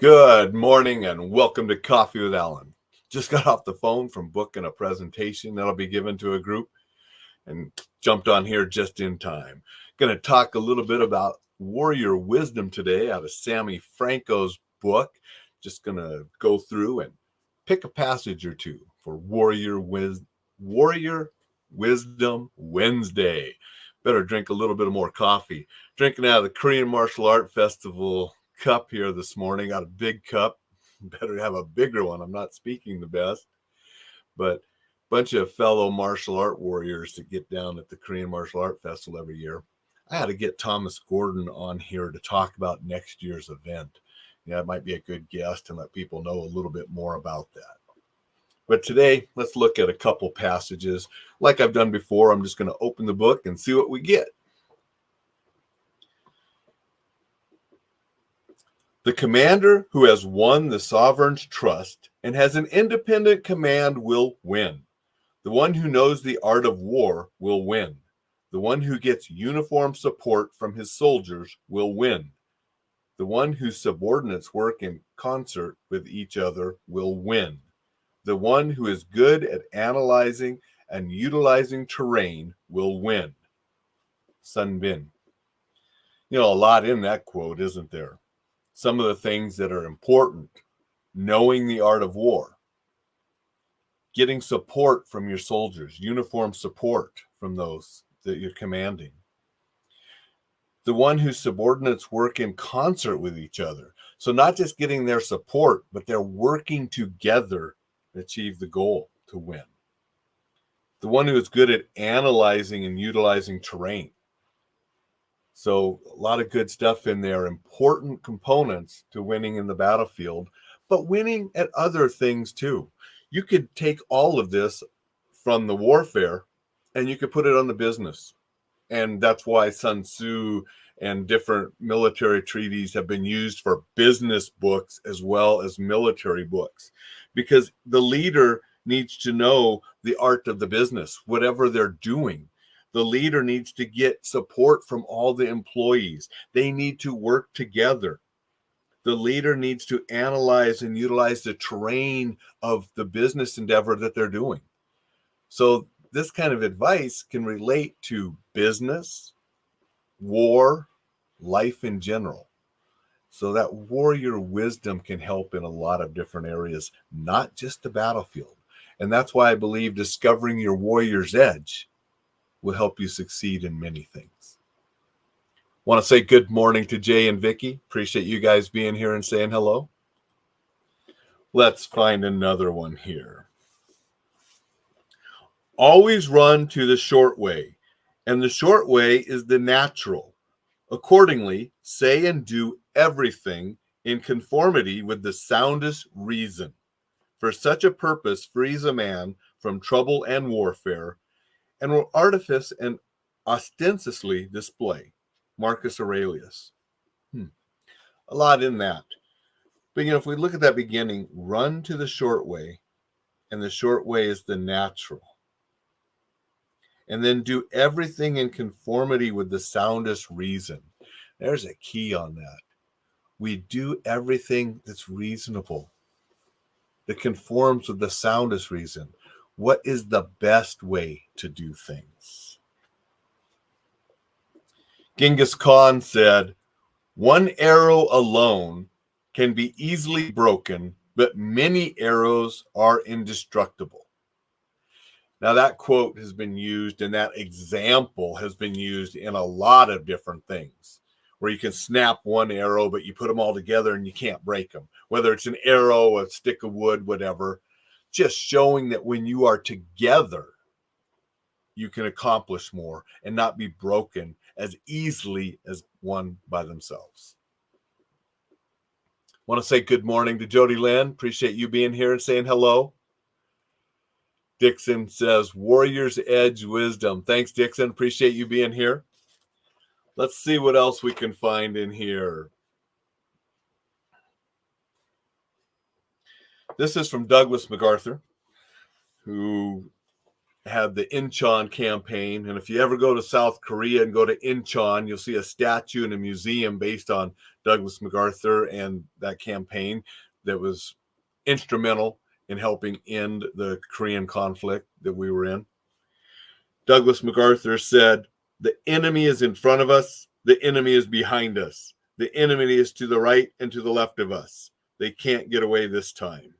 Good morning and welcome to Coffee with Alain. Just got off the phone from booking a presentation that'll be given to a group and jumped on here just in time. Going to talk a little bit about warrior wisdom today out of Sammy Franco's book. Just going to go through and pick a passage or two for Warrior Wisdom Wednesday. Better drink a little bit more coffee. Drinking out of the Korean Martial Art Festival cup here this morning. Got a big cup. Better have a bigger one. I'm not speaking the best, but a bunch of fellow martial art warriors that get down at the Korean Martial Art Festival every year. I had to get Thomas Gordon on here to talk about next year's event. Yeah, it might be a good guest and let people know a little bit more about that. But today, let's look at a couple passages. Like I've done before, I'm just going to open the book and see what we get. The commander who has won the sovereign's trust and has an independent command will win. The one who knows the art of war will win. The one who gets uniform support from his soldiers will win. The one whose subordinates work in concert with each other will win. The one who is good at analyzing and utilizing terrain will win. Sun Bin. A lot in that quote, isn't there? Some of the things that are important: knowing the art of war, getting support from your soldiers, uniform support from those that you're commanding. The one whose subordinates work in concert with each other. So not just getting their support, but they're working together to achieve the goal to win. The one who is good at analyzing and utilizing terrain. So a lot of good stuff in there, important components to winning in the battlefield, but winning at other things too. You could take all of this from the warfare and you could put it on the business. And that's why Sun Tzu and different military treaties have been used for business books as well as military books, because the leader needs to know the art of the business, whatever they're doing. The leader needs to get support from all the employees. They need to work together. The leader needs to analyze and utilize the terrain of the business endeavor that they're doing. So this kind of advice can relate to business, war, life in general. So that warrior wisdom can help in a lot of different areas, not just the battlefield. And that's why I believe discovering your warrior's edge will help you succeed in many things. Want to say good morning to Jay and Vicky. Appreciate you guys being here and saying hello. Let's find another one here. Always run to the short way, and the short way is the natural. Accordingly, say and do everything in conformity with the soundest reason. For such a purpose frees a man from trouble and warfare, and will artifice and ostensiously display. Marcus Aurelius. A lot in that. But if we look at that beginning, run to the short way, and the short way is the natural. And then do everything in conformity with the soundest reason. There's a key on that. We do everything that's reasonable, that conforms with the soundest reason. What is the best way to do things? Genghis Khan said, "One arrow alone can be easily broken, but many arrows are indestructible." Now that quote has been used, and that example has been used in a lot of different things, where you can snap one arrow, but you put them all together and you can't break them. Whether it's an arrow, a stick of wood, whatever, just showing that when you are together, you can accomplish more and not be broken as easily as one by themselves. Want to say good morning to Jody Lynn. Appreciate you being here and saying hello. Dixon says, Warrior's Edge Wisdom. Thanks, Dixon. Appreciate you being here. Let's see what else we can find in here. This is from Douglas MacArthur, who had the Incheon campaign. And if you ever go to South Korea and go to Incheon, you'll see a statue in a museum based on Douglas MacArthur and that campaign that was instrumental in helping end the Korean conflict that we were in. Douglas MacArthur said, "The enemy is in front of us. The enemy is behind us. The enemy is to the right and to the left of us. They can't get away this time."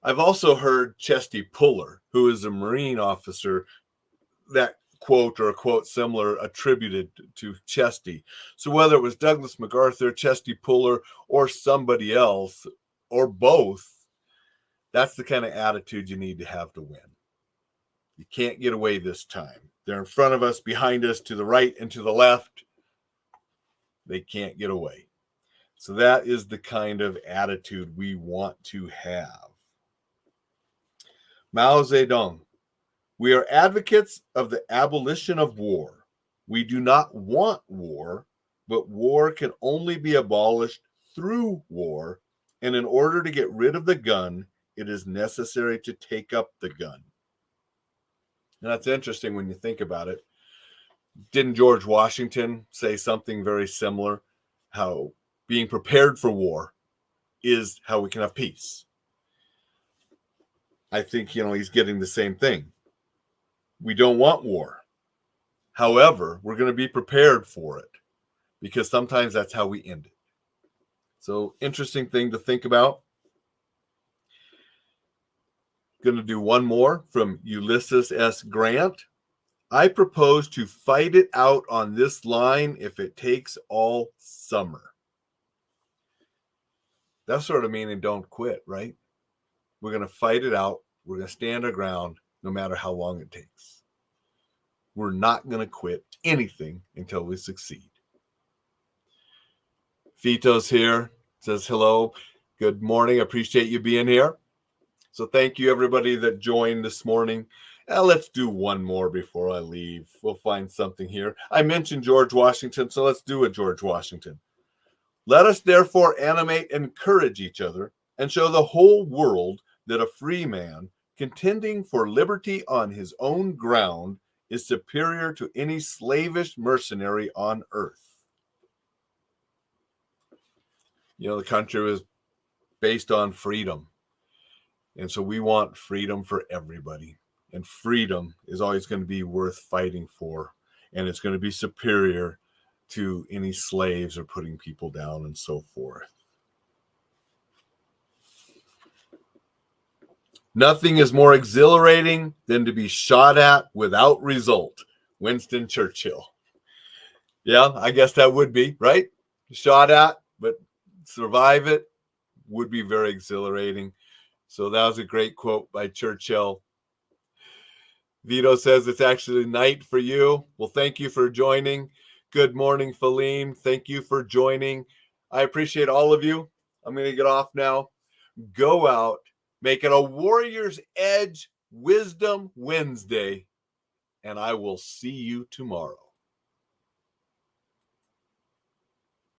I've also heard Chesty Puller, who is a Marine officer, that quote or a quote similar attributed to Chesty. So whether it was Douglas MacArthur, Chesty Puller, or somebody else, or both, that's the kind of attitude you need to have to win. You can't get away this time. They're in front of us, behind us, to the right and to the left. They can't get away. So that is the kind of attitude we want to have. Mao Zedong: "We are advocates of the abolition of war. We do not want war, but war can only be abolished through war, and in order to get rid of the gun, it is necessary to take up the gun." And that's interesting when you think about it. Didn't George Washington say something very similar? How being prepared for war is how we can have peace. I think, he's getting the same thing. We don't want war. However, we're going to be prepared for it because sometimes that's how we end it. So, interesting thing to think about. Going to do one more from Ulysses S. Grant. "I propose to fight it out on this line if it takes all summer." That's sort of meaning don't quit, right? We're going to fight it out. We're going to stand our ground no matter how long it takes. We're not going to quit anything until we succeed. Fito's here, says hello. Good morning. Appreciate you being here. So thank you, everybody that joined this morning. Let's do one more before I leave. We'll find something here. I mentioned George Washington, so let's do a George Washington. "Let us therefore animate and encourage each other and show the whole world that a free man, contending for liberty on his own ground, is superior to any slavish mercenary on earth." The country was based on freedom. And so we want freedom for everybody. And freedom is always going to be worth fighting for. And it's going to be superior to any slaves or putting people down and so forth. "Nothing is more exhilarating than to be shot at without result." Winston Churchill. Yeah, I guess that would be, right? Shot at, but survive it would be very exhilarating. So that was a great quote by Churchill. Vito says it's actually night for you. Well, thank you for joining. Good morning, Falim. Thank you for joining. I appreciate all of you. I'm going to get off now. Go out, make it a Warrior's Edge Wisdom Wednesday, and I will see you tomorrow.